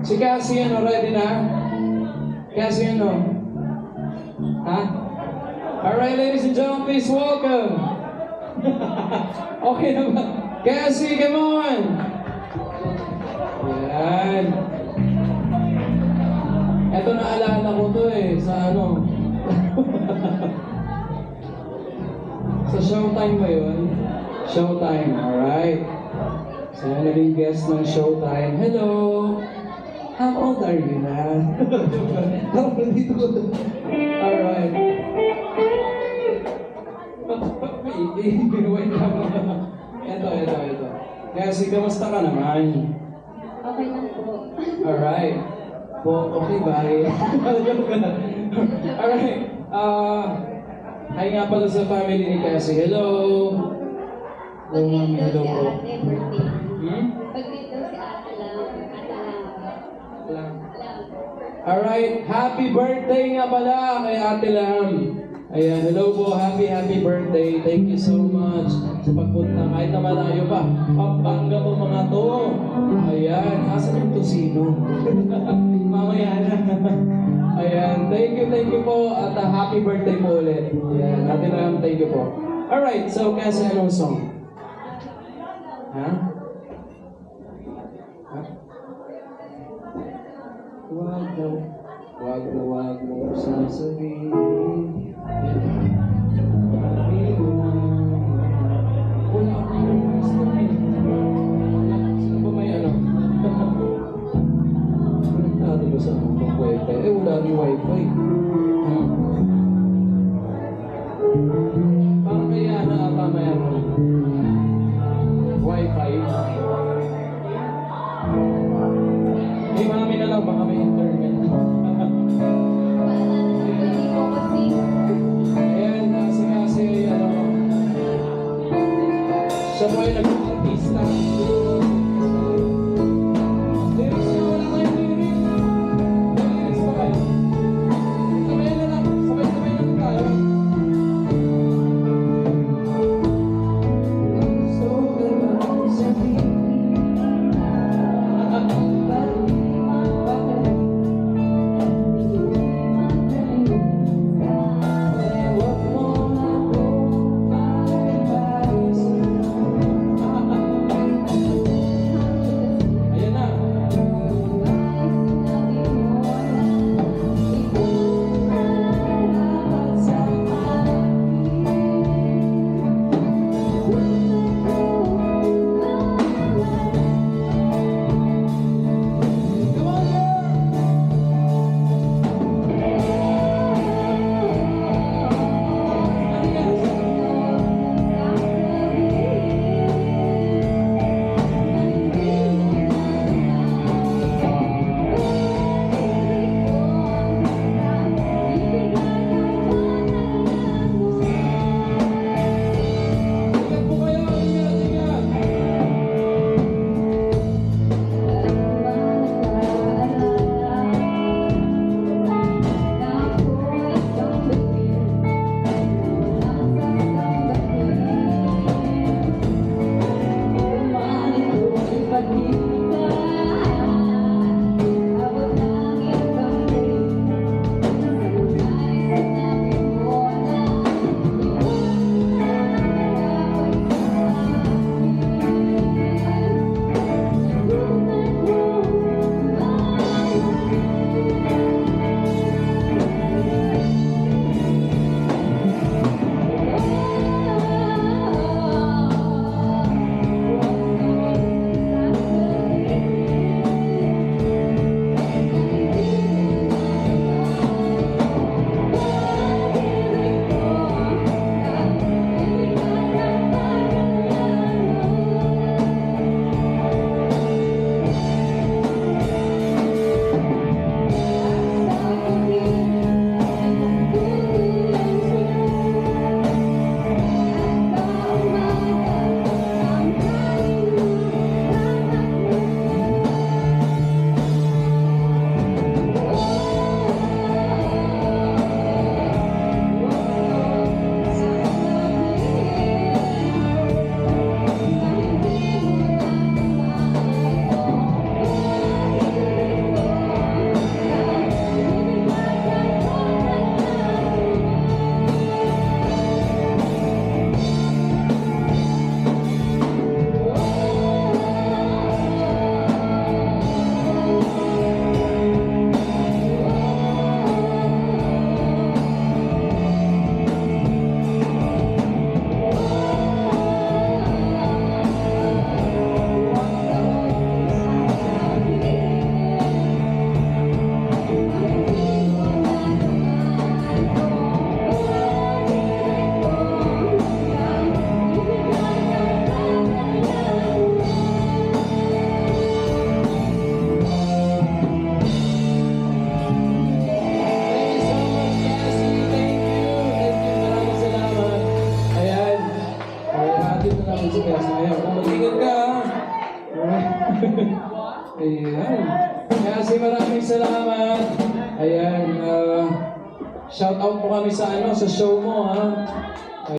Si Cassie, ano, ready na? Cassie, ano? Ha? Alright, ladies and gentlemen, please welcome. Okay na ba? Cassie, come on! Yan. Ito naalala ko to eh, sa ano? Sa Showtime ba yun? Showtime, alright. So, naging guest ng Showtime. Hello! How old are you na? Alright. Wait lang. Ito. Kasi, kamusta ka naman? Okay lang po. Alright. Okay, bye. Alright. Hi nga pala sa family ni Cassie. Hello! Hello, mami. Hello po. Pag dito si ate lang. Alright, happy birthday nga pala kay Ate Lam. Ayan, hello po, happy birthday. Thank you so much sa pagpunta. Kahit na malayo pa, Pampanga po mga to. Ayan, asan yung tosino? Mamaya na. Ayan, thank you po at happy birthday po ulit. Ayan, Ate Lam, thank you po. Alright, so kasi anong song? Ha? Wag mo sasabihin. Wala akong gusto eh. Sino ba may ano? Konektado ba sa akong wifi? Wala rin wifi. Parang kaya na ata may ano. Wifi. May mami na lang, baka may internet. Ayan, kasi, ano, siya po ay nag-artista. Lyrics niya, wala kayong lyrics. Lyrics pa kayo. maraming salamat. Ayan, shout out po kami sa sa show mo ha.